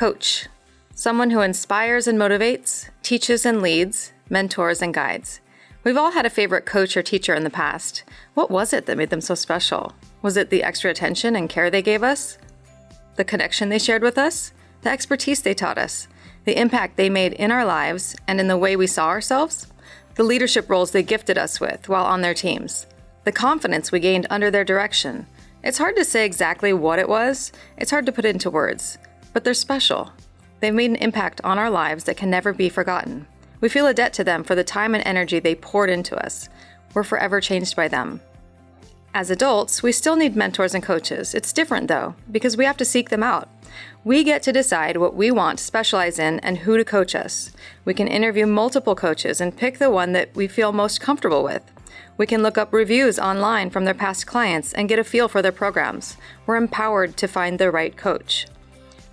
coach, someone who inspires and motivates, teaches and leads, mentors and guides. We've all had a favorite coach or teacher in the past. What was it that made them so special? Was it the extra attention and care they gave us? The connection they shared with us? The expertise they taught us? The impact they made in our lives and in the way we saw ourselves? The leadership roles they gifted us with while on their teams? The confidence we gained under their direction? It's hard to say exactly what it was. It's hard to put into words. But they're special. They've made an impact on our lives that can never be forgotten. We feel a debt to them for the time and energy they poured into us. We're forever changed by them. As adults, we still need mentors and coaches. It's different though, because we have to seek them out. We get to decide what we want to specialize in and who to coach us. We can interview multiple coaches and pick the one that we feel most comfortable with. We can look up reviews online from their past clients and get a feel for their programs. We're empowered to find the right coach.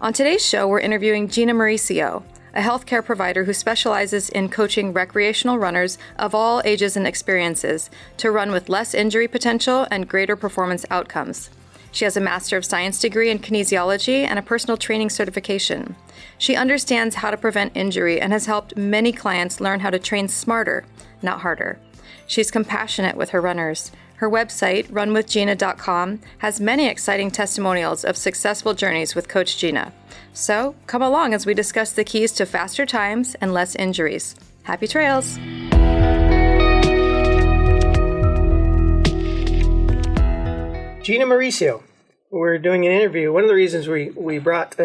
On today's show, we're interviewing Gina Mauricio, a healthcare provider who specializes in coaching recreational runners of all ages and experiences to run with less injury potential and greater performance outcomes. She has a Master of Science degree in kinesiology and a personal training certification. She understands how to prevent injury and has helped many clients learn how to train smarter, not harder. She's compassionate with her runners. Her website, runwithgina.com, has many exciting testimonials of successful journeys with Coach Gina. So come along as we discuss the keys to faster times and less injuries. Happy trails! Gina Mauricio. We're doing an interview. One of the reasons we brought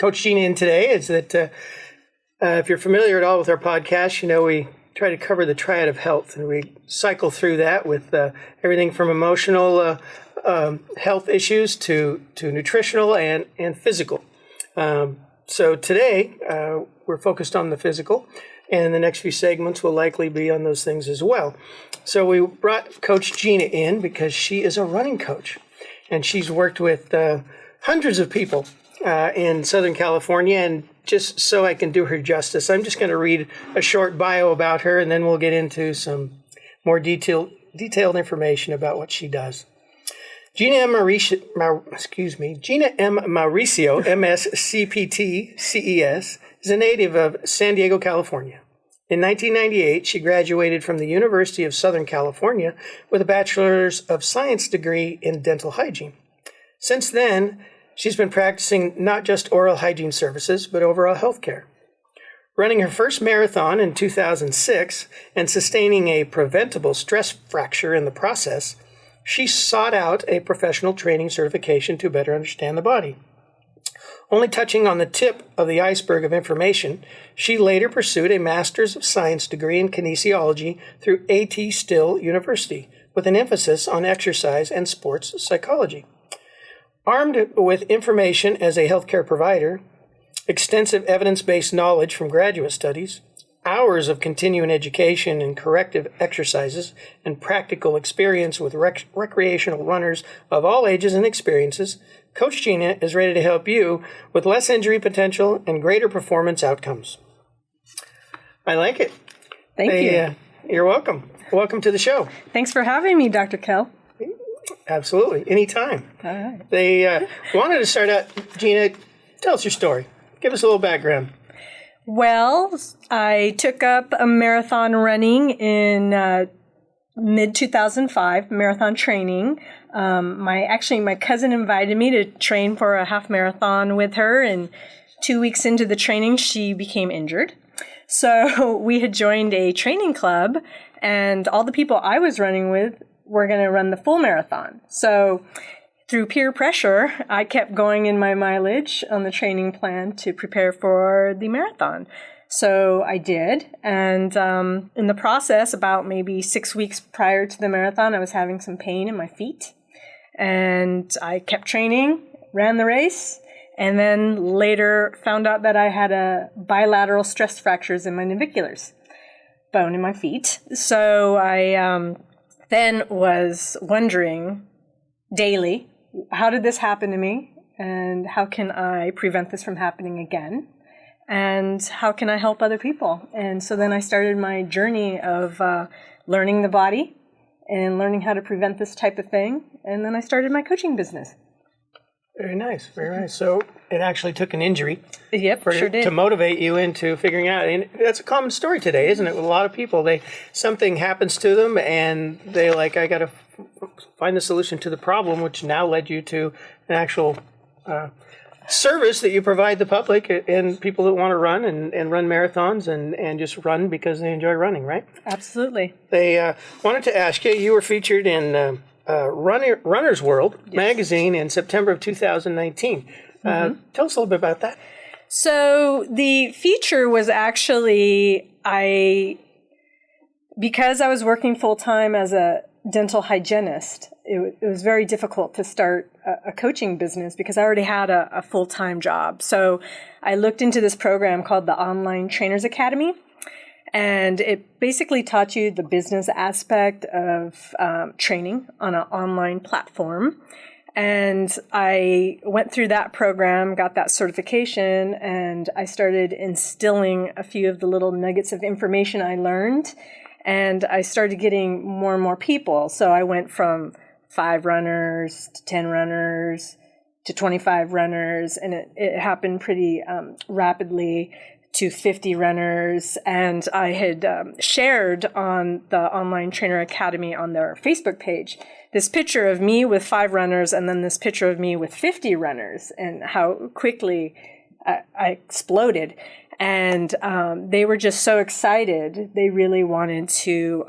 Coach Gina in today is that if you're familiar at all with our podcast, you know we try to cover the triad of health, and we cycle through that with everything from emotional health issues to nutritional and physical. So today we're focused on the physical, and the next few segments will likely be on those things as well. So we brought Coach Gina in because she is a running coach, and she's worked with hundreds of people in Southern California. And just so I can do her justice, I'm just going to read a short bio about her, and then we'll get into some more detailed information about what she does. Gina M. Mauricio, M.S.C.P.T. CES, is a native of San Diego, California. In 1998, she graduated from the University of Southern California with a Bachelor's of Science degree in dental hygiene. Since then, she's been practicing not just oral hygiene services, but overall health care. Running her first marathon in 2006 and sustaining a preventable stress fracture in the process, she sought out a professional training certification to better understand the body. Only touching on the tip of the iceberg of information, she later pursued a Master's of Science degree in kinesiology through A.T. Still University, with an emphasis on exercise and sports psychology. Armed with information as a healthcare provider, extensive evidence-based knowledge from graduate studies, hours of continuing education and corrective exercises, and practical experience with recreational runners of all ages and experiences, Coach Gina is ready to help you with less injury potential and greater performance outcomes. I like it. Thank you. You're welcome. Welcome to the show. Thanks for having me, Dr. Kell. Absolutely. Anytime. All right. They wanted to start out, Gina, tell us your story. Give us a little background. Well, I took up a marathon running in mid-2005, marathon training. My cousin invited me to train for a half marathon with her, and 2 weeks into the training, she became injured. So we had joined a training club, and all the people I was running with were going to run the full marathon. So through peer pressure, I kept going in my mileage on the training plan to prepare for the marathon. So I did, and in the process, about maybe 6 weeks prior to the marathon, I was having some pain in my feet. And I kept training, ran the race, and then later found out that I had a bilateral stress fractures in my naviculars bone in my feet. So I then was wondering daily, how did this happen to me? And how can I prevent this from happening again? And how can I help other people? And so then I started my journey of learning the body and learning how to prevent this type of thing. And then I started my coaching business. Very nice, very nice. So it actually took an injury Yep, sure did. to motivate you into figuring out. And that's a common story today, isn't it? With a lot of people, something happens to them, and they like, I got to find the solution to the problem, which now led you to an actual service that you provide the public and people that want to run and run marathons and just run because they enjoy running, right? Absolutely. They wanted to ask you. You were featured in Runner's World magazine in September of 2019. Tell us a little bit about that. So the feature was actually, because I was working full-time as a dental hygienist, it was very difficult to start a coaching business because I already had a full-time job. So I looked into this program called the Online Trainers Academy. And it basically taught you the business aspect of training on an online platform. And I went through that program, got that certification, and I started instilling a few of the little nuggets of information I learned. And I started getting more and more people. So I went from 5 runners to 10 runners to 25 runners. And it happened pretty rapidly to 50 runners. And I had shared on the Online Trainer Academy on their Facebook page this picture of me with 5 runners and then this picture of me with 50 runners and how quickly I exploded. And they were just so excited. They really wanted to,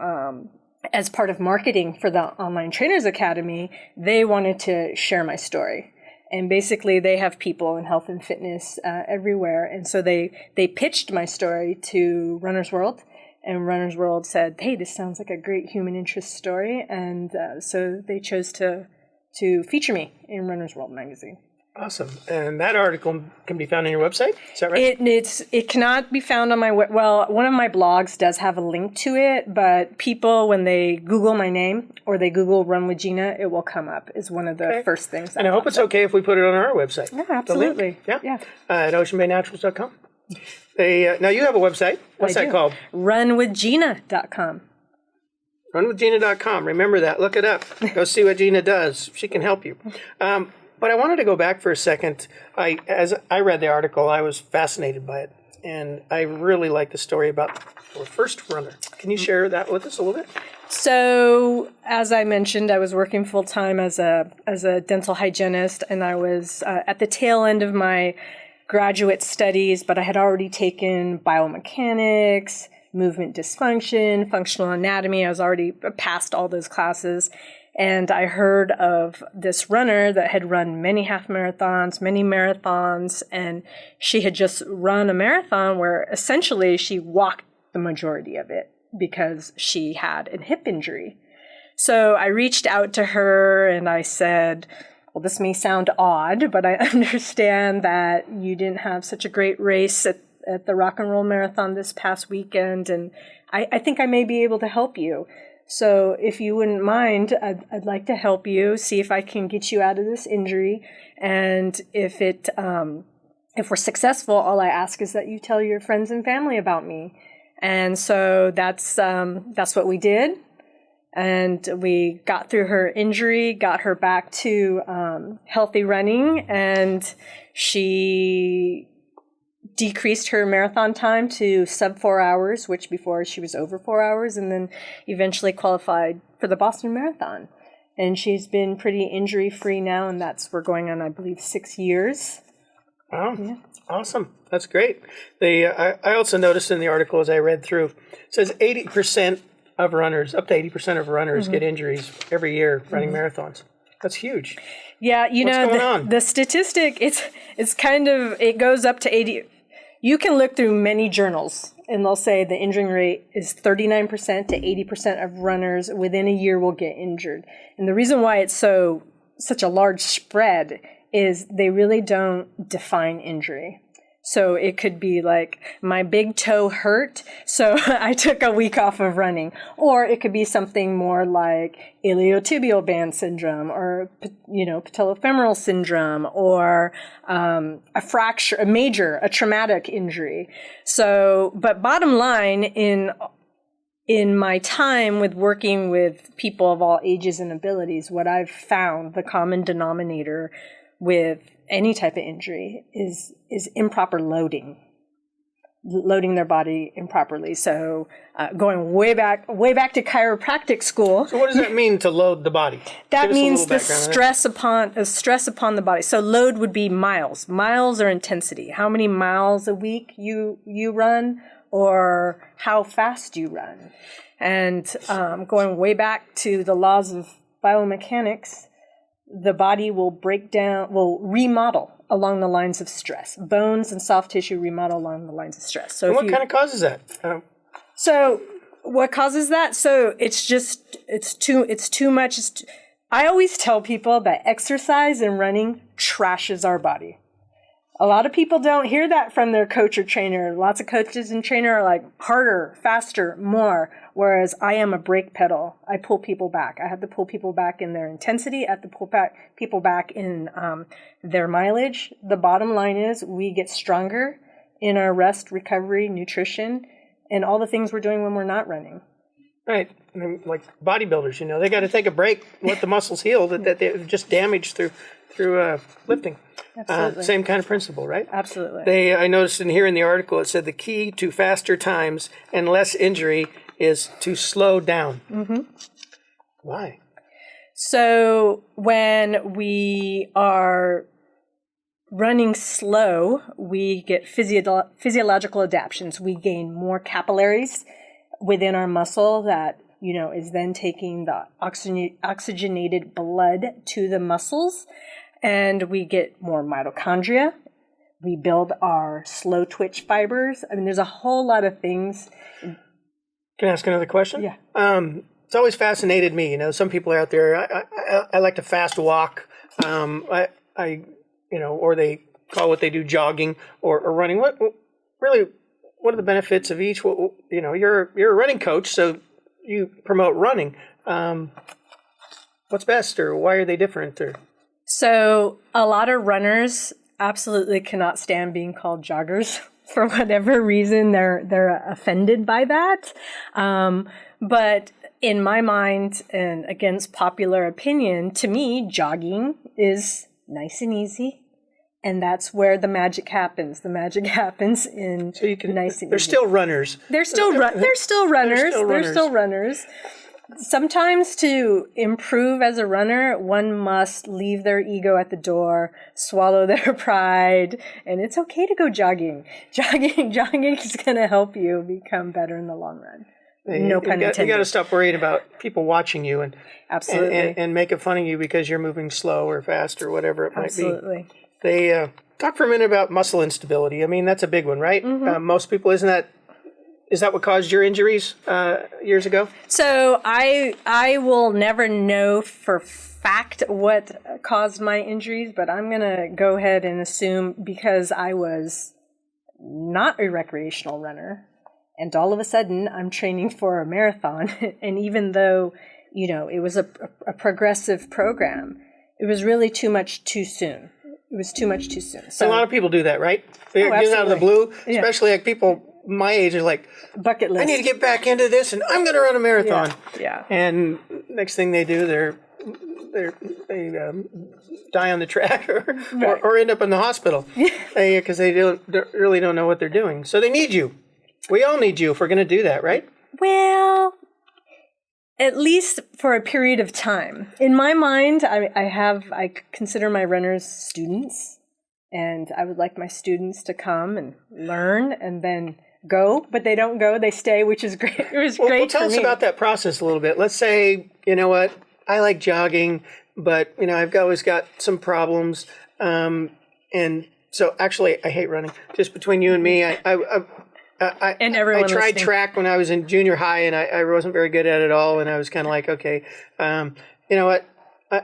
as part of marketing for the Online Trainers Academy, they wanted to share my story. And basically, they have people in health and fitness everywhere. And so they pitched my story to Runner's World. And Runner's World said, hey, this sounds like a great human interest story. And so they chose to feature me in Runner's World magazine. Awesome. And that article can be found on your website? Is that right? It cannot be found on my well, one of my blogs does have a link to it, but people, when they Google my name or they Google Run with Gina, it will come up is one of the first things. And I hope it's okay if we put it on our website. Yeah, absolutely. Yeah. At oceanbaynaturals.com. Now you have a website. What's that called? Runwithgina.com. Runwithgina.com. Remember that. Look it up. Go see what Gina does. She can help you. But I wanted to go back for a second. As I read the article, I was fascinated by it. And I really like the story about your first runner. Can you share that with us a little bit? So, as I mentioned, I was working full-time as a dental hygienist, and I was at the tail end of my graduate studies, but I had already taken biomechanics, movement dysfunction, functional anatomy. I was already past all those classes. And I heard of this runner that had run many half marathons, many marathons, and she had just run a marathon where essentially she walked the majority of it because she had a hip injury. So I reached out to her and I said, well, this may sound odd, but I understand that you didn't have such a great race at the Rock and Roll Marathon this past weekend, and I think I may be able to help you. So if you wouldn't mind, I'd like to help you, see if I can get you out of this injury. And if we're successful, all I ask is that you tell your friends and family about me. And so that's what we did. And we got through her injury, got her back to healthy running, and she decreased her marathon time to sub 4 hours, which before she was over 4 hours, and then eventually qualified for the Boston Marathon. And she's been pretty injury-free now, and we're going on, I believe, 6 years. Wow. Yeah. Awesome. That's great. I also noticed in the article as I read through, it says 80% of runners, up to 80% of runners get injuries every year running marathons. That's huge. Yeah, What's going on? The statistic, it's kind of, it goes up to 80. You can look through many journals and they'll say the injury rate is 39% to 80% of runners within a year will get injured. And the reason why it's such a large spread is they really don't define injury. So it could be like my big toe hurt, so I took a week off of running. Or it could be something more like iliotibial band syndrome or, patellofemoral syndrome or a fracture, a traumatic injury. So, but bottom line, in my time with working with people of all ages and abilities, what I've found, the common denominator with any type of injury is improper loading their body improperly. So going way back to chiropractic school. So what does that mean to load the body? That means the stress upon the body. So load would be miles or intensity. How many miles a week you run, or how fast you run. And going way back to the laws of biomechanics, the body will remodel along the lines of stress. Bones and soft tissue remodel along the lines of stress. So, and what kind of causes that? So, what causes that? So, it's too much. I always tell people that exercise and running trashes our body. A lot of people don't hear that from their coach or trainer. Lots of coaches and trainer are like harder, faster, more. Whereas I am a brake pedal. I pull people back. I have to pull people back in their intensity. I have to pull people back in their mileage. The bottom line is we get stronger in our rest, recovery, nutrition, and all the things we're doing when we're not running. Right. I mean, like bodybuilders, they got to take a break, let the muscles heal that they've just damaged through lifting. Absolutely. Same kind of principle, right? Absolutely. I noticed here in the article, it said the key to faster times and less injury is to slow down. Mm-hmm. Why? So when we are running slow, we get physiological adaptations. We gain more capillaries within our muscle that is then taking the oxygenated blood to the muscles, and we get more mitochondria. We build our slow twitch fibers. I mean, there's a whole lot of things. Can I ask another question? Yeah. It's always fascinated me. Some people out there. I like to fast walk. Or they call what they do jogging or running. What are the benefits of each? You're a running coach, so you promote running. What's best, or why are they different? So a lot of runners absolutely cannot stand being called joggers. For whatever reason, they're offended by that. But in my mind, and against popular opinion, to me, jogging is nice and easy. And that's where the magic happens. The magic happens in nice and easy. They're still runners. They're still runners. Sometimes to improve as a runner, one must leave their ego at the door, swallow their pride, and it's okay to go jogging. Jogging is going to help you become better in the long run. No pun intended. You got to stop worrying about people watching you absolutely and making fun of you because you're moving slow or fast or whatever it might absolutely. Be. They talk for a minute about muscle instability. I mean, that's a big one, right? Mm-hmm. Most people, is that what caused your injuries years ago? So I will never know for fact what caused my injuries, but I'm going to go ahead and assume because I was not a recreational runner, and all of a sudden I'm training for a marathon, and even though, it was a progressive program, it was really too much too soon. It was too much too soon. So a lot of people do that, right? They get out of the blue, especially like people my age are like, bucket list. I need to get back into this, and I'm going to run a marathon. Yeah. And next thing they do, they die on the track or end up in the hospital because they really don't know what they're doing. So they need you. We all need you if we're going to do that, right? Well, at least for a period of time. In my mind, I consider my runners students, and I would like my students to come and learn and then go, but they don't go, they stay, which is great. It was great for me. Tell us about that process a little bit. Let's say, I like jogging, but, I've always got some problems. And so actually I hate running. Just between you and me, I tried track when I was in junior high, and I wasn't very good at it all. And I was kind of like, okay, you know what?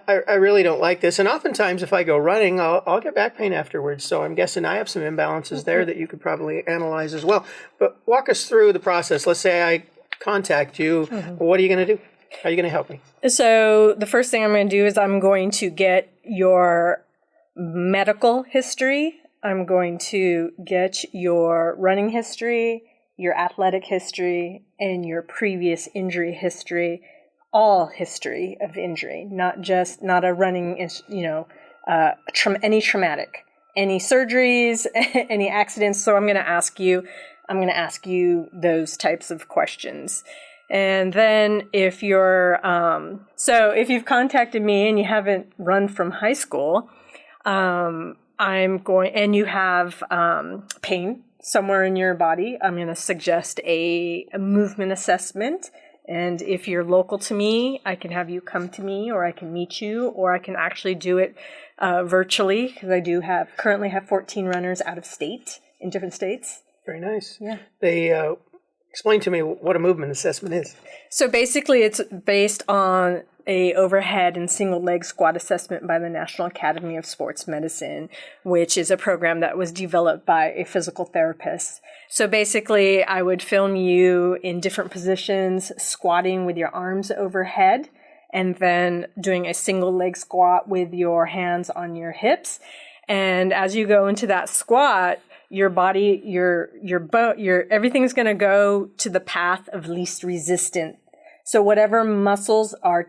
I really don't like this. And oftentimes if I go running, I'll get back pain afterwards. So I'm guessing I have some imbalances there that you could probably analyze as well. But walk us through the process. Let's say I contact you. Mm-hmm. What are you going to do? How are you going to help me? So the first thing I'm going to do is I'm going to get your medical history. I'm going to get your running history, your athletic history, and your previous injury history, all history of injury, not a running, any traumatic, any surgeries, any accidents. So I'm going to ask you those types of questions. And then if you're, if you've contacted me and you haven't run from high school, and you have pain somewhere in your body, I'm going to suggest a movement assessment. And if you're local to me, I can have you come to me, or I can meet you, or I can actually do it virtually, because I do currently have 14 runners out of state in different states. Very nice. Yeah. They explain to me what a movement assessment is. So basically, it's based on a overhead and single leg squat assessment by the National Academy of Sports Medicine, which is a program that was developed by a physical therapist. So basically, I would film you in different positions, squatting with your arms overhead, and then doing a single leg squat with your hands on your hips. And as you go into that squat, your body, your everything's going to go to the path of least resistance. So whatever muscles are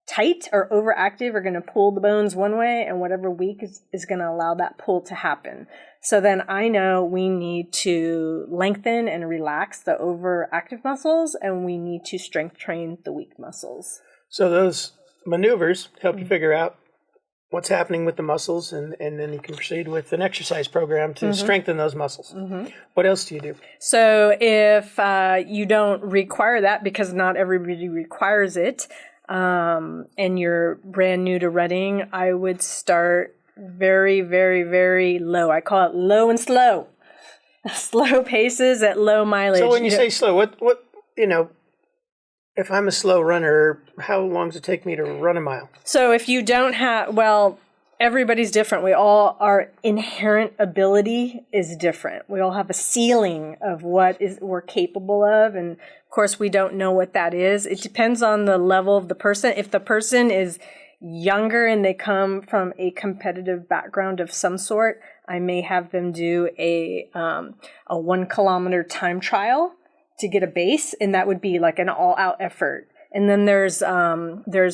tight or overactive are going to pull the bones one way, and whatever weak is going to allow that pull to happen. So then I know we need to lengthen and relax the overactive muscles, and we need to strength train the weak muscles. So those maneuvers help you figure out what's happening with the muscles, and then you can proceed with an exercise program to strengthen those muscles. What else do you do? So if you don't require that, because not everybody requires it, and you're brand new to running, I would start very, very, very low. I call it low and slow. Slow paces at low mileage. So when you say slow, what if I'm a slow runner, how long does it take me to run a mile? So if you don't have, everybody's different. Our inherent ability is different. We all have a ceiling of what we're capable of. And of course, we don't know what that is. It depends on the level of the person. If the person is younger and they come from a competitive background of some sort, I may have them do a 1 kilometer time trial to get a base, and that would be like an all-out effort. And then there's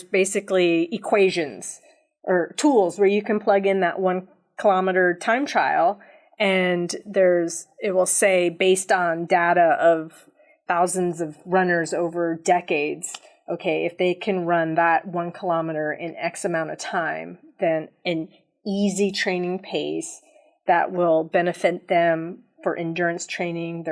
basically equations or tools where you can plug in that 1 kilometer time trial, and it will say, based on data of thousands of runners over decades, okay, if they can run that 1 kilometer in X amount of time, then an easy training pace that will benefit them for endurance training,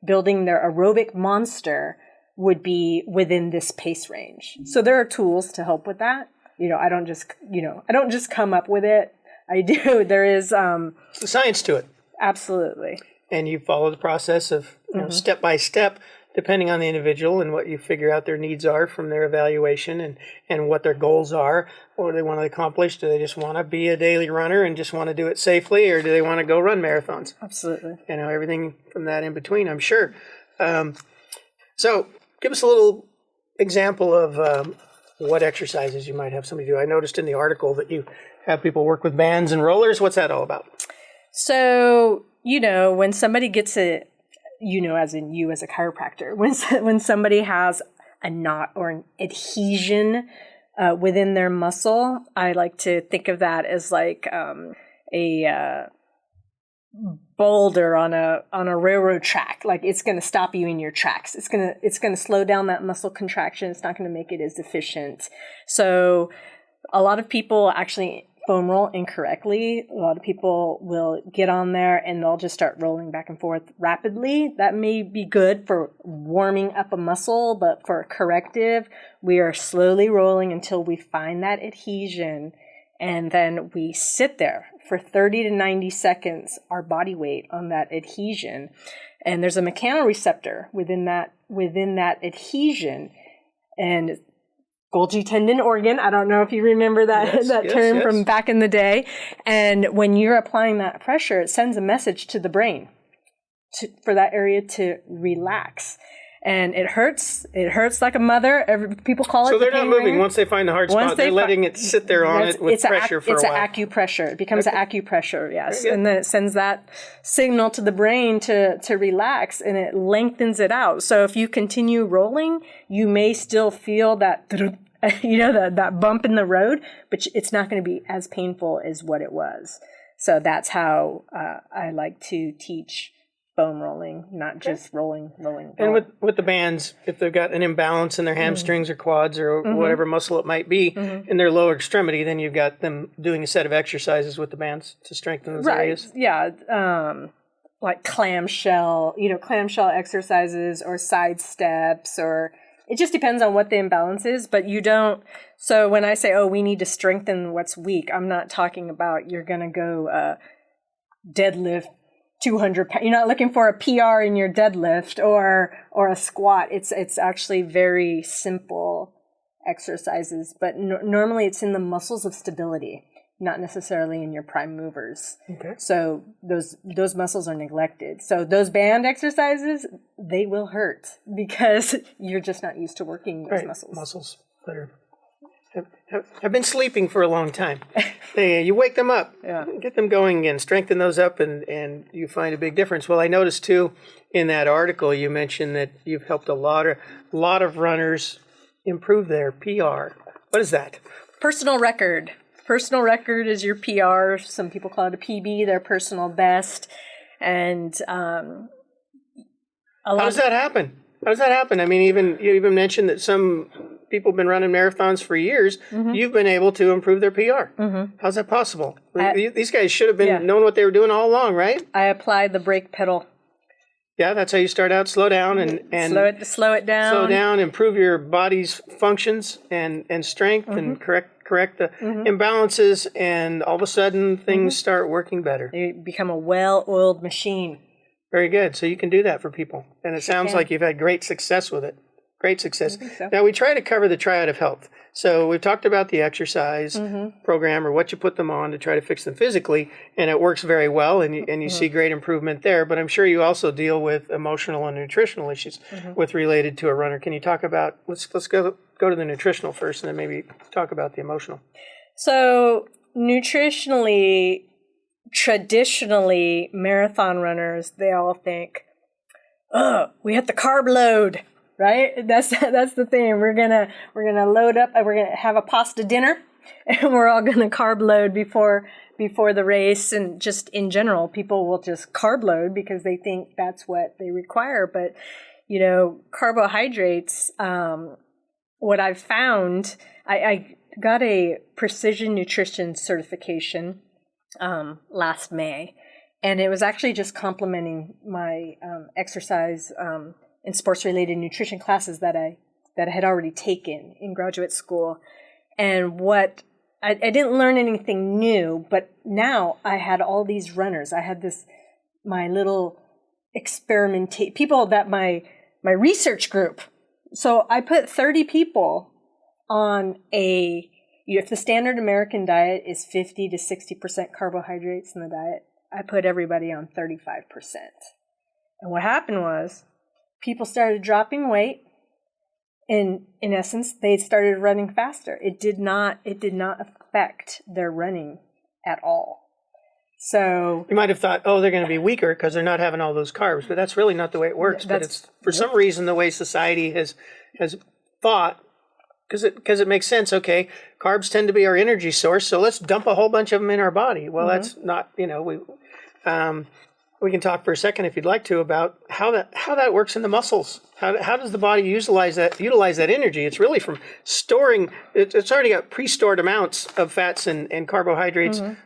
building their aerobic monster would be within this pace range. So there are tools to help with that. I don't just come up with it. I do. There is It's the science to it. Absolutely. And you follow the process of step by step, depending on the individual and what you figure out their needs are from their evaluation, and what their goals are, what do they want to accomplish. Do they just want to be a daily runner and just want to do it safely, or do they want to go run marathons? Absolutely. Everything from that in between, I'm sure. So give us a little example of what exercises you might have somebody do. I noticed in the article that you have people work with bands and rollers. What's that all about? So, when somebody gets as in you as a chiropractor, when somebody has a knot or an adhesion within their muscle, I like to think of that as like a boulder on a railroad track. Like, it's going to stop you in your tracks. It's going to slow down that muscle contraction. It's not going to make it as efficient. So a lot of people actually foam roll incorrectly. A lot of people will get on there and they'll just start rolling back and forth rapidly. That may be good for warming up a muscle, but for a corrective, we are slowly rolling until we find that adhesion, and then we sit there for 30 to 90 seconds, our body weight on that adhesion. And there's a mechanoreceptor within that adhesion, and Golgi tendon organ. I don't know if you remember that term from back in the day. And when you're applying that pressure, it sends a message to the brain for that area to relax. And it hurts. It hurts like a mother. People call it. So they're not moving ringer. Once they find the hard spot. They're letting it sit there on it with pressure for a while. It's an acupressure. It becomes an acupressure, yes. And then it sends that signal to the brain to relax, and it lengthens it out. So if you continue rolling, you may still feel that that bump in the road, but it's not going to be as painful as what it was. So that's how I like to teach bone rolling, not just rolling. And with the bands, if they've got an imbalance in their hamstrings or quads or whatever muscle it might be in their lower extremity, then you've got them doing a set of exercises with the bands to strengthen those areas. Yeah. Like clamshell exercises or side steps, or it just depends on what the imbalance is. But you don't. So when I say, oh, we need to strengthen what's weak, I'm not talking about you're going to go deadlift 200 pounds. You're not looking for a PR in your deadlift or a squat. It's actually very simple exercises, but normally it's in the muscles of stability, not necessarily in your prime movers. Okay. So those muscles are neglected. So those band exercises, they will hurt because you're just not used to working those muscles. Muscles that have been sleeping for a long time. You wake them up, get them going again, strengthen those up, and you find a big difference. Well, I noticed too in that article you mentioned that you've helped a lot of runners improve their PR. What is that? Personal record. Personal record is your PR. Some people call it a PB, their personal best. And how does that happen? I mean, you even mentioned that some people have been running marathons for years. You've been able to improve their PR. How's that possible? These guys should have been knowing what they were doing all along, right? I applied the brake pedal. Yeah, that's how you start out. Slow down and slow it down. Slow down, improve your body's functions and strength, and correct the imbalances, and all of a sudden things start working better. You become a well-oiled machine. Very good. So you can do that for people, and it sounds like you've had great success with it. Great success. I think so. Now, we try to cover the triad of health. So we've talked about the exercise program, or what you put them on to try to fix them physically, and it works very well, and you see great improvement there. But I'm sure you also deal with emotional and nutritional issues related to a runner. Can you talk about, let's go to the nutritional first, and then maybe talk about the emotional. So nutritionally, traditionally, marathon runners, they all think, oh, we have to carb load. Right? That's the thing. We're gonna load up. We're gonna have a pasta dinner, and we're all gonna carb load before the race. And just in general, people will just carb load because they think that's what they require. But carbohydrates. What I've found, I got a precision nutrition certification last May, and it was actually just complementing my exercise. In sports-related nutrition classes that I had already taken in graduate school. And I didn't learn anything new, but now I had all these runners. I had my little people that my research group. So I put 30 people on if the standard American diet is 50 to 60% carbohydrates in the diet, I put everybody on 35%. And what happened was, people started dropping weight. In essence, they started running faster. It did not affect their running at all. So you might have thought, oh, they're going to be weaker because they're not having all those carbs, but that's really not the way it works. But it's for some reason the way society has thought, because it makes sense. Okay, carbs tend to be our energy source, so let's dump a whole bunch of them in our body. Well, that's not. We can talk for a second, if you'd like to, about how that works in the muscles. How does the body utilize that energy? It's really from storing. It's already got pre-stored amounts of fats and carbohydrates in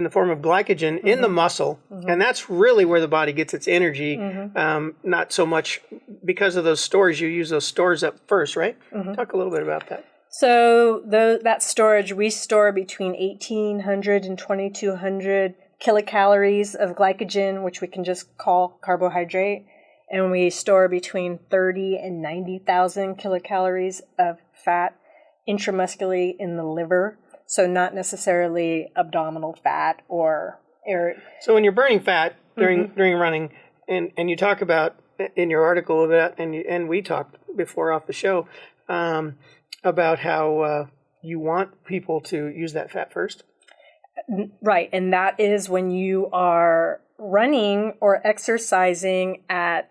the form of glycogen in the muscle, and that's really where the body gets its energy. Not so much because of those stores. You use those stores up first, right? Talk a little bit about that. So that storage, we store between 1,800 and 2,200 kilocalories of glycogen, which we can just call carbohydrate, and we store between 30 and 90,000 kilocalories of fat intramuscularly in the liver, so not necessarily abdominal fat or air. So when you're burning fat during running, and you talk about in your article about, and we talked before off the show about how you want people to use that fat first. Right, and that is when you are running or exercising at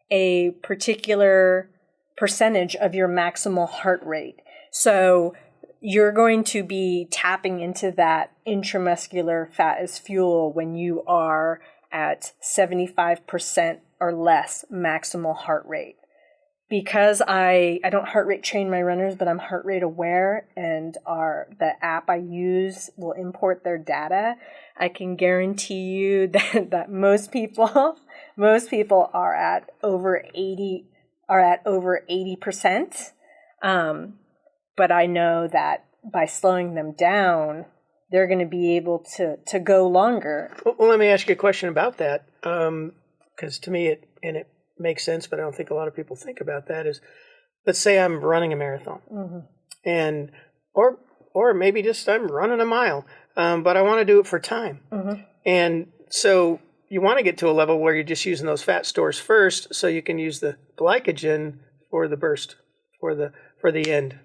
a particular percentage of your maximal heart rate. So you're going to be tapping into that intramuscular fat as fuel when you are at 75% or less maximal heart rate. Because I don't heart rate train my runners, but I'm heart rate aware, and the app I use will import their data, I can guarantee you that most people are at over 80%. But I know that by slowing them down, they're going to be able to go longer. Well, let me ask you a question about that, because to me it makes sense, but I don't think a lot of people think about that. Is, let's say I'm running a marathon, and or maybe just I'm running a mile, but I want to do it for time, and so you want to get to a level where you're just using those fat stores first, so you can use the glycogen for the burst, for the end,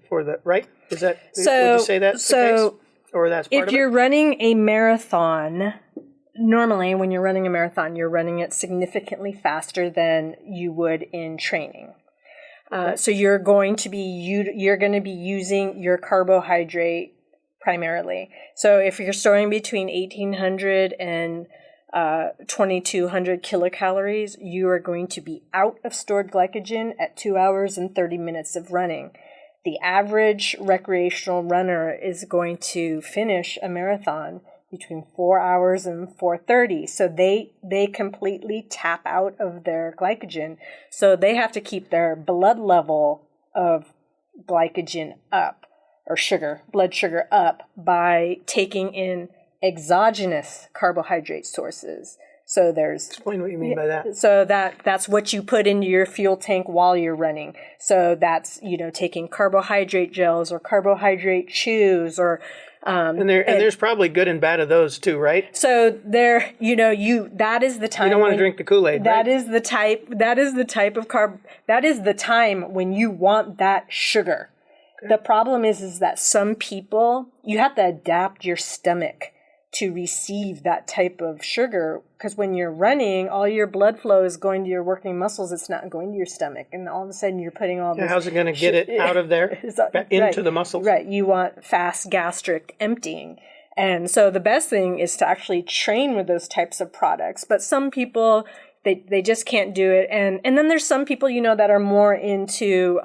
right? Is that, would you say that's the case? Or that's part of it? If you're running a marathon, normally when you're running a marathon, you're running it significantly faster than you would in training. So you're going to be using your carbohydrate primarily. So if you're storing between 1,800 and 2,200 kilocalories, you are going to be out of stored glycogen at 2 hours and 30 minutes of running. The average recreational runner is going to finish a marathon between 4 hours and 4:30. So they completely tap out of their glycogen. So they have to keep their blood level of glycogen up, or blood sugar up, by taking in exogenous carbohydrate sources. So explain what you mean by that. So that's what you put into your fuel tank while you're running. So that's, taking carbohydrate gels or carbohydrate chews, or and there's probably good and bad of those too, right? So that is the time. You don't want to drink the Kool-Aid, right? That is the type of carb. That is the time when you want that sugar. Okay. The problem is that some people, you have to adapt your stomach to receive that type of sugar, because when you're running, all your blood flow is going to your working muscles. It's not going to your stomach, and all of a sudden you're putting all this. How's it going to get it out of there into the muscles? Right. You want fast gastric emptying, and so the best thing is to actually train with those types of products. But some people, they just can't do it, and then there's some people that are more into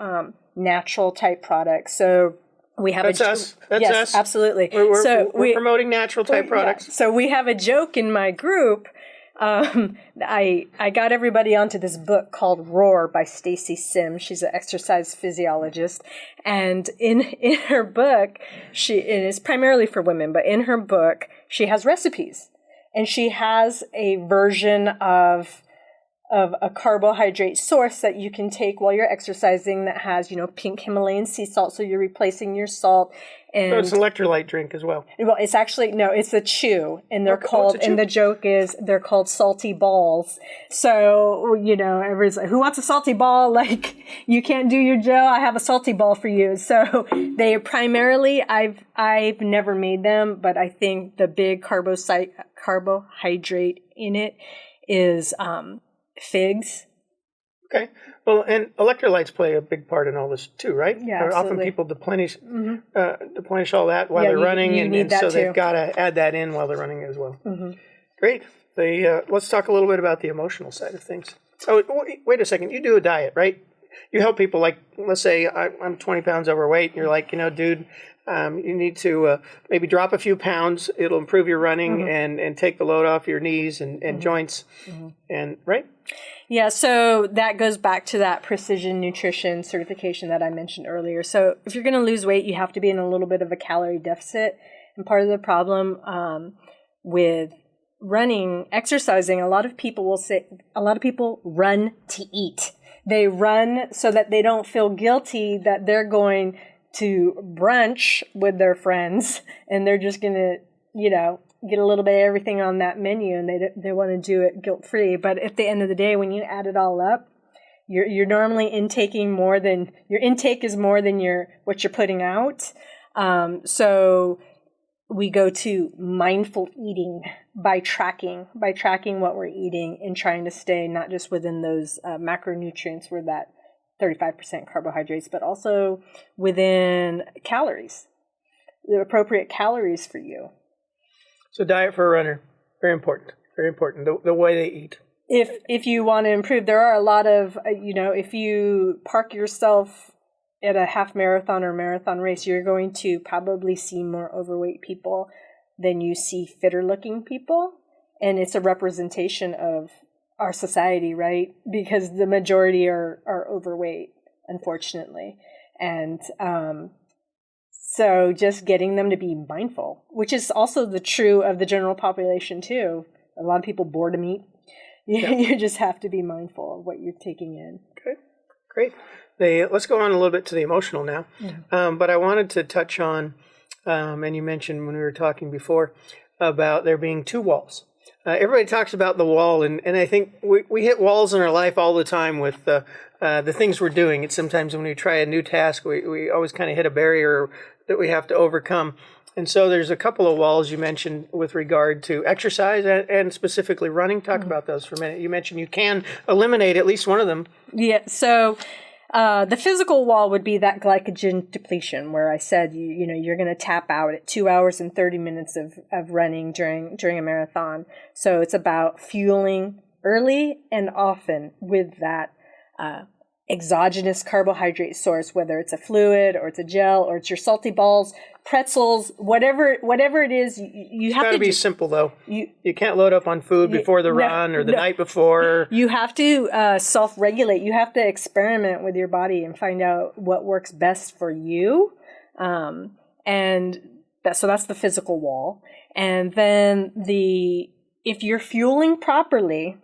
natural type products. So we have us. That's us. Absolutely. We're promoting natural type products. Yeah. So we have a joke in my group. I got everybody onto this book called Roar by Stacy Sims. She's an exercise physiologist, and in her book, it is primarily for women, but in her book she has recipes, and she has a version of a carbohydrate source that you can take while you're exercising that has, pink Himalayan sea salt, so you're replacing your salt. And so it's an electrolyte drink as well. Well, it's actually, no, it's a chew, and they're called, and the joke is they're called salty balls. So, everybody's like, who wants a salty ball? Like, you can't do your gel, I have a salty ball for you. So they primarily, I've never made them, but I think the big carbohydrate in it is figs. Okay. Well, and electrolytes play a big part in all this too, right? Yeah, absolutely. Often people deplenish all that while they're running, and so they've got to add that in while they're running as well. Mm-hmm. Great. Let's talk a little bit about the emotional side of things. Oh, wait a second. You do a diet, right? You help people, like, let's say I'm 20 pounds overweight, and you're like, dude, you need to maybe drop a few pounds. It'll improve your running and take the load off your knees and joints, and right? Yeah, so that goes back to that precision nutrition certification that I mentioned earlier. So if you're going to lose weight, you have to be in a little bit of a calorie deficit. And part of the problem with exercising, a lot of people run to eat. They run so that they don't feel guilty that they're going to brunch with their friends, and they're just going to, get a little bit of everything on that menu, and they want to do it guilt-free. But at the end of the day, when you add it all up, you're normally intaking more than your intake is more than what you're putting out. So we go to mindful eating by tracking what we're eating and trying to stay not just within those macronutrients where that 35% carbohydrates, but also within calories, the appropriate calories for you. So diet for a runner, very important, very important, the way they eat. If you want to improve, there are a lot of, if you park yourself at a half marathon or marathon race, you're going to probably see more overweight people than you see fitter looking people. And it's a representation of our society, right? Because the majority are overweight, unfortunately. And so just getting them to be mindful, which is also the true of the general population too. A lot of people boredom eat. You just have to be mindful of what you're taking in. Okay, great. Let's go on a little bit to the emotional now. But I wanted to touch on, and you mentioned when we were talking before, about there being two walls. Everybody talks about the wall, and I think we hit walls in our life all the time with the things we're doing. It's sometimes when we try a new task, we always kind of hit a barrier that we have to overcome. And so there's a couple of walls you mentioned with regard to exercise and specifically running. Talk about those for a minute. You mentioned you can eliminate at least one of them. Yeah, so the physical wall would be that glycogen depletion where I said, you're going to tap out at 2 hours and 30 minutes of running during a marathon. So it's about fueling early and often with that exogenous carbohydrate source, whether it's a fluid or it's a gel or it's your salty balls, pretzels, whatever it is, you have to be simple though. You can't load up on food before the run or the night before. You have to self-regulate. You have to experiment with your body and find out what works best for you. So that's the physical wall. And then if you're fueling properly,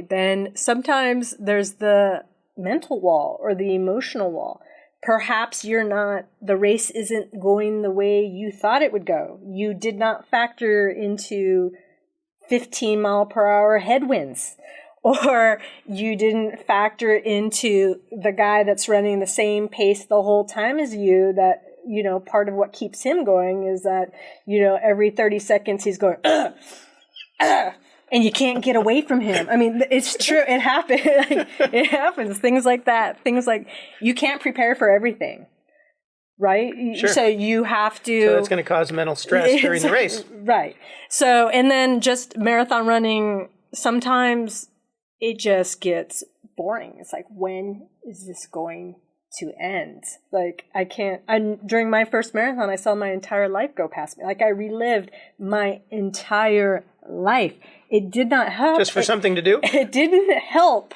then sometimes there's the mental wall or the emotional wall. Perhaps the race isn't going the way you thought it would go. You did not factor into 15 mile per hour headwinds, or you didn't factor into the guy that's running the same pace the whole time as you, that, part of what keeps him going is that, every 30 seconds he's going, and you can't get away from him. I mean, it's true. It happens. It happens. Things like that. Things like you can't prepare for everything, right? Sure. So you have to. So that's going to cause mental stress during the race. Right. So, and then just marathon running, sometimes it just gets boring. It's like, when is this going to end? Like, I can't. During my first marathon, I saw my entire life go past me. Like, I relived my entire life. It did not help. Just for something to do? It didn't help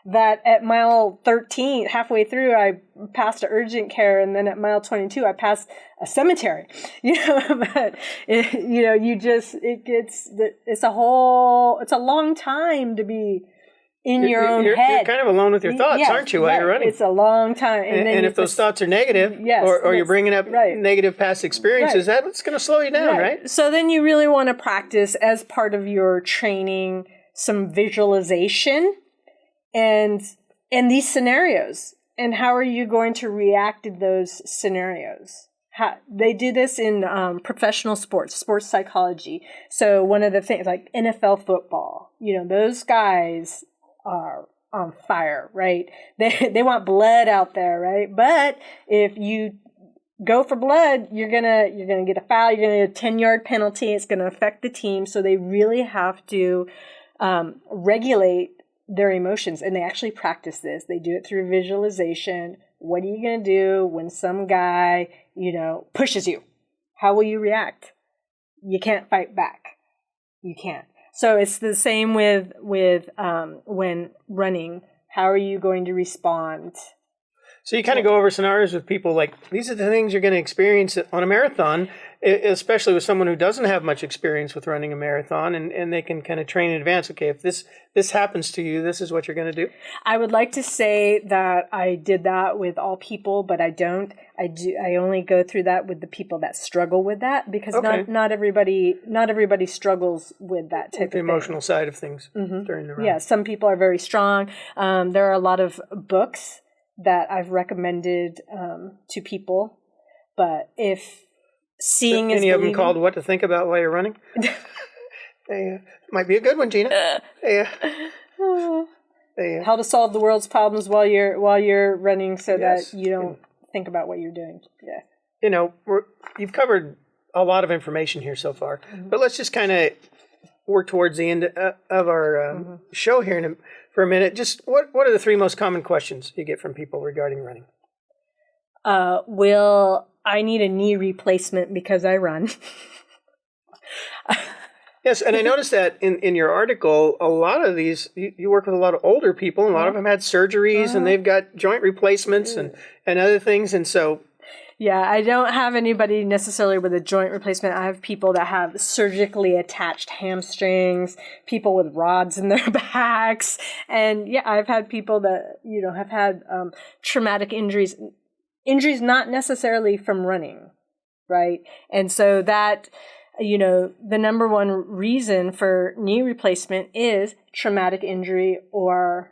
that at mile 13, halfway through, I passed an urgent care, and then at mile 22, I passed a cemetery. But it's a long time to be in your own head. You're kind of alone with your thoughts, aren't you, while you're running? It's a long time. And if those thoughts are negative, or you're bringing up negative past experiences, that's going to slow you down, right? So then you really want to practice, as part of your training, some visualization and these scenarios. And how are you going to react to those scenarios? They do this in professional sports psychology. So one of the things, like NFL football, those guys are on fire, right? They want blood out there, right? But if you go for blood, you're gonna get a foul, you're gonna get a 10-yard penalty, it's gonna affect the team. So they really have to regulate their emotions, and they actually practice this. They do it through visualization. What are you gonna do when some guy, pushes you? How will you react? You can't fight back. You can't. So it's the same with when running. How are you going to respond? So you kind of go over scenarios with people like, these are the things you're going to experience on a marathon, especially with someone who doesn't have much experience with running a marathon, and they can kind of train in advance. Okay, if this happens to you, this is what you're going to do. I would like to say that I did that with all people, but I don't. I only go through that with the people that struggle with that, because not everybody struggles with that type of thing. The emotional side of things during the run. Yeah, some people are very strong. There are a lot of books that I've recommended to people, but if seeing is any of them believing, called What to Think About While You're Running? Might be a good one, Gina. How to solve the world's problems while you're running, so Yes. that you don't think about what you're doing. Yeah. You know, you've covered a lot of information here so far, but let's just kind of work towards the end of our show here for a minute. Just what are the 3 most common questions you get from people regarding running? Will I need a knee replacement because I run? Yes, and I noticed that in your article, a lot of these, you work with a lot of older people, and a lot of them had surgeries, and they've got joint replacements and other things, and so... Yeah, I don't have anybody necessarily with a joint replacement. I have people that have surgically attached hamstrings, people with rods in their backs, and yeah, I've had people that, have had traumatic injuries not necessarily from running, right? And so that... the number one reason for knee replacement is traumatic injury or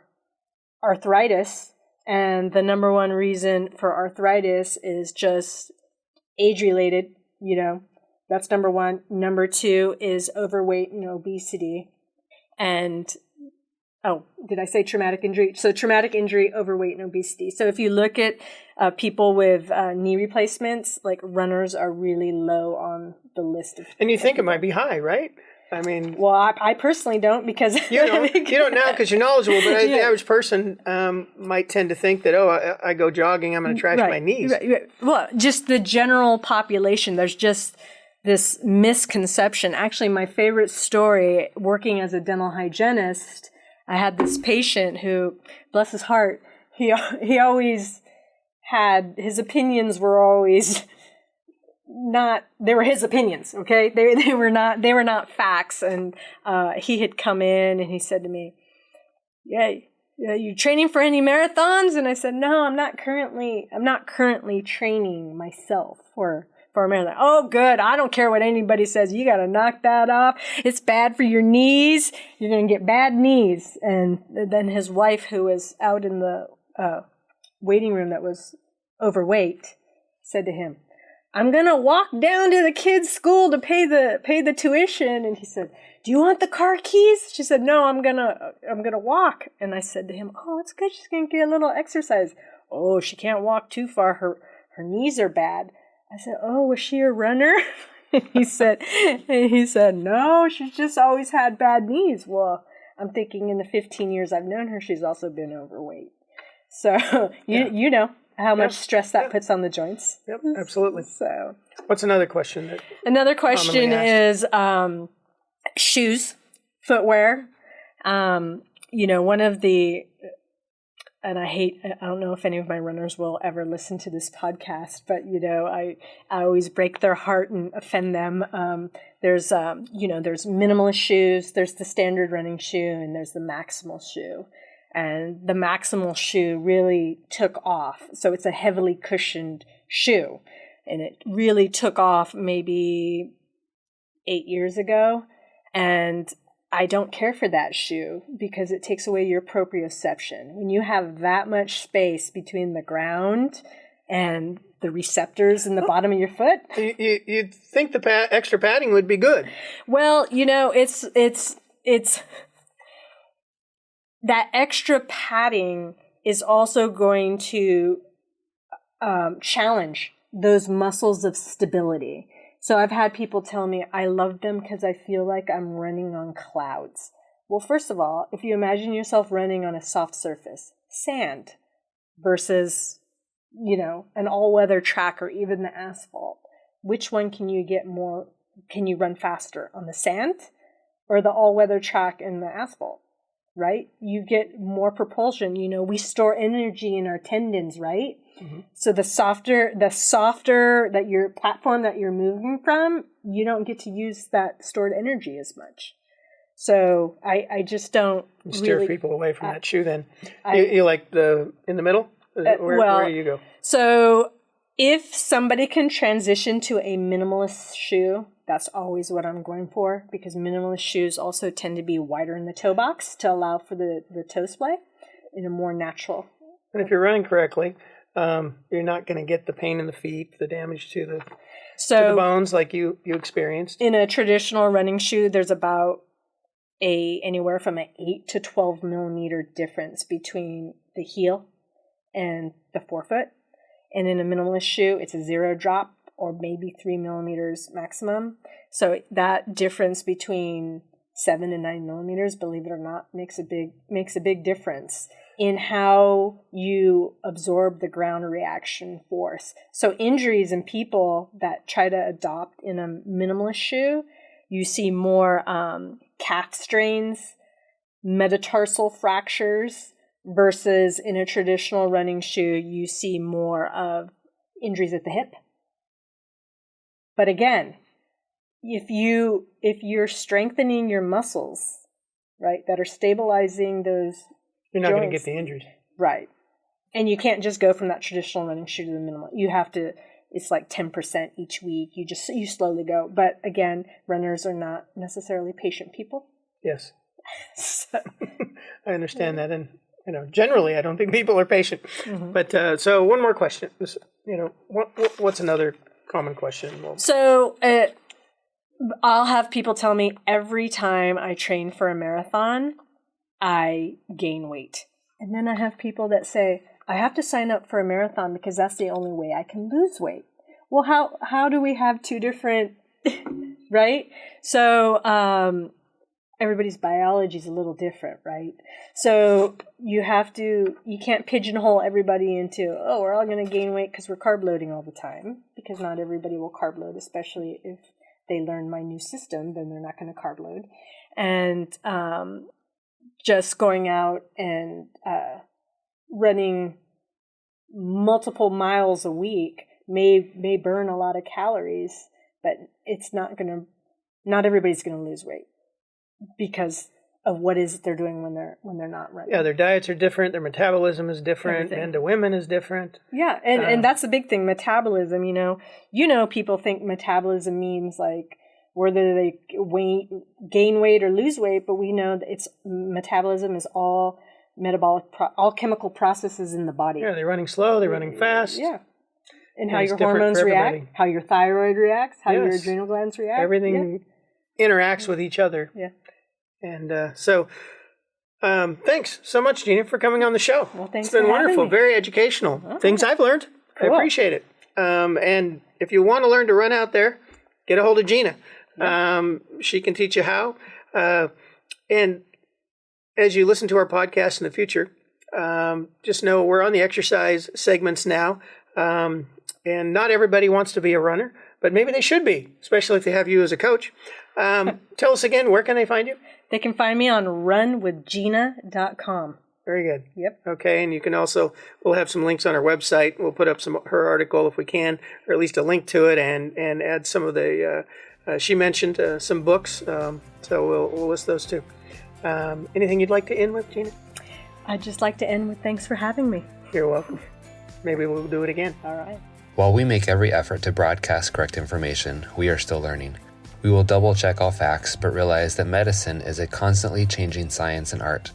arthritis. And the number one reason for arthritis is just age-related, That's number one. Number 2 is overweight and obesity. And, did I say traumatic injury? So traumatic injury, overweight, and obesity. So if you look at people with knee replacements, like runners are really low on the list of. And you think it might be high, right? I mean, well, I personally don't, because you don't now because you're knowledgeable. But the average person might tend to think that I go jogging, I'm going to trash my knees. Right. Well, just the general population. There's just this misconception. Actually, my favorite story, working as a dental hygienist, I had this patient who, bless his heart, he always had, his opinions were always not, they were his opinions, okay? They were not facts. And he had come in and he said to me, yeah, you training for any marathons? And I said, no, I'm not currently training myself for a marathon. Oh, good. I don't care what anybody says. You got to knock that off. It's bad for your knees. You're going to get bad knees. And then his wife, who was out in the waiting room that was overweight, said to him, I'm going to walk down to the kids' school to pay the tuition. And he said, do you want the car keys? She said, no, I'm going to walk. And I said to him, oh, it's good. She's going to get a little exercise. Oh, she can't walk too far. Her knees are bad. I said, oh, was she a runner? And he said, no, she's just always had bad knees. Well, I'm thinking in the 15 years I've known her, she's also been overweight. So you know how much stress that puts on the joints. Yep, absolutely. So what's another question? Another question is shoes, footwear. One of the, and I don't know if any of my runners will ever listen to this podcast, but, I always break their heart and offend them. There's minimalist shoes, there's the standard running shoe, and there's the maximal shoe. And the maximal shoe really took off. So it's a heavily cushioned shoe. And it really took off maybe 8 years ago. And I don't care for that shoe because it takes away your proprioception. When you have that much space between the ground and the receptors in the bottom of your foot. You'd think the extra padding would be good. Well, it's that extra padding is also going to challenge those muscles of stability. So I've had people tell me, I love them because I feel like I'm running on clouds. Well, first of all, if you imagine yourself running on a soft surface, sand, versus, an all-weather track or even the asphalt, which one can you run faster, on the sand or the all-weather track and the asphalt? Right? You get more propulsion. We store energy in our tendons, right? Mm-hmm. So the softer that your platform that you're moving from, you don't get to use that stored energy as much. So I just don't steer people away from that shoe. Then you like in the middle? Where do you go? So if somebody can transition to a minimalist shoe, that's always what I'm going for, because minimalist shoes also tend to be wider in the toe box to allow for the toe splay in a more natural. And if you're running correctly, you're not going to get the pain in the feet, the damage to the bones like you experienced. In a traditional running shoe, there's about anywhere from an 8 to 12 millimeter difference between the heel and the forefoot. And in a minimalist shoe, it's a 0 drop or maybe 3 millimeters maximum. So that difference between 7 and 9 millimeters, believe it or not, makes a big difference in how you absorb the ground reaction force. So injuries in people that try to adopt in a minimalist shoe, you see more calf strains, metatarsal fractures, versus in a traditional running shoe, you see more of injuries at the hip. But again, if you're strengthening your muscles, right, that are stabilizing those you're not joints, going to get the injuries. Right. And you can't just go from that traditional running shoe to the minimal. You have to, it's like 10% each week. You slowly go. But again, runners are not necessarily patient people. Yes. So. I understand that. And, generally, I don't think people are patient. Mm-hmm. But so one more question. What's another common question? So I'll have people tell me every time I train for a marathon, I gain weight. And then I have people that say, I have to sign up for a marathon because that's the only way I can lose weight. Well, how do we have two different, right? So everybody's biology is a little different, right? So you can't pigeonhole everybody into, we're all going to gain weight because we're carb loading all the time, because not everybody will carb load, especially if they learn my new system, then they're not going to carb load. And just going out and running multiple miles a week may burn a lot of calories, but it's not everybody's going to lose weight because of what is they're doing when they're not running. Yeah, their diets are different, their metabolism is different, everything. And the women is different. Yeah, and that's the big thing, metabolism. People think metabolism means like whether they gain weight or lose weight, but we know that metabolism is all metabolic, all chemical processes in the body. Yeah, they're running slow, they're running fast. Yeah. And how your hormones react, how your thyroid reacts, how your adrenal glands react. Everything interacts with each other. Yeah. And so thanks so much, Gina, for coming on the show. Well, thanks. It's been for having wonderful, me. very educational. Oh. Things I've learned. Cool. I appreciate it. And if you want to learn to run out there, get a hold of Gina. Yeah. She can teach you how. And as you listen to our podcast in the future, just know we're on the exercise segments now. And not everybody wants to be a runner, but maybe they should be, especially if they have you as a coach. Tell us again, where can they find you? They can find me on runwithgina.com. Very good. Yep. Okay, and you can also, we'll have some links on our website. We'll put up her article if we can, or at least a link to it, and add some of the, she mentioned some books, so we'll list those too. Anything you'd like to end with, Gina? I'd just like to end with thanks for having me. You're welcome. Maybe we'll do it again. All right. While we make every effort to broadcast correct information, we are still learning. We will double check all facts, but realize that medicine is a constantly changing science and art.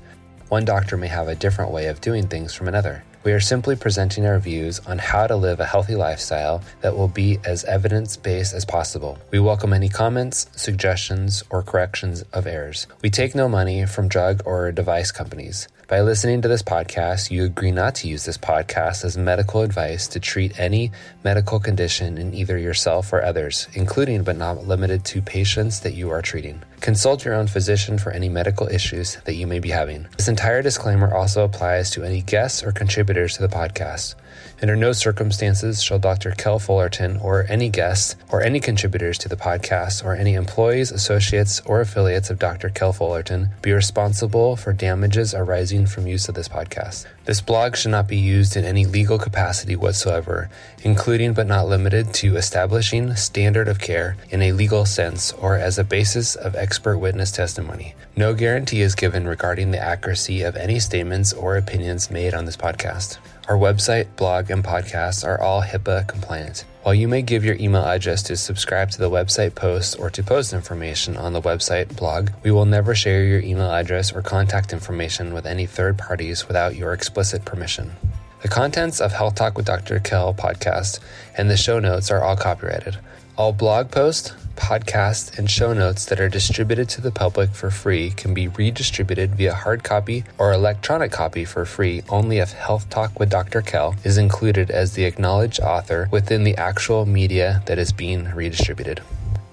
One doctor may have a different way of doing things from another. We are simply presenting our views on how to live a healthy lifestyle that will be as evidence-based as possible. We welcome any comments, suggestions, or corrections of errors. We take no money from drug or device companies. By listening to this podcast, you agree not to use this podcast as medical advice to treat any medical condition in either yourself or others, including but not limited to patients that you are treating. Consult your own physician for any medical issues that you may be having. This entire disclaimer also applies to any guests or contributors to the podcast. Under no circumstances shall Dr. Kel Fullerton or any guests or any contributors to the podcast or any employees, associates, or affiliates of Dr. Kel Fullerton be responsible for damages arising from use of this podcast. This blog should not be used in any legal capacity whatsoever, including but not limited to establishing standard of care in a legal sense or as a basis of expert witness testimony. No guarantee is given regarding the accuracy of any statements or opinions made on this podcast. Our website, blog, and podcasts are all HIPAA compliant. While you may give your email address to subscribe to the website posts or to post information on the website blog, we will never share your email address or contact information with any third parties without your explicit permission. The contents of Health Talk with Dr. Kel podcast and the show notes are all copyrighted. All blog posts, podcasts, and show notes that are distributed to the public for free can be redistributed via hard copy or electronic copy for free only if Health Talk with Dr. Kell is included as the acknowledged author within the actual media that is being redistributed.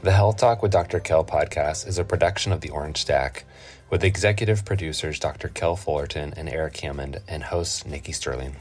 The Health Talk with Dr. Kell podcast is a production of the Orange Stack, with executive producers Dr. Kell Fullerton and Eric Hammond and hosts Nikki Sterling.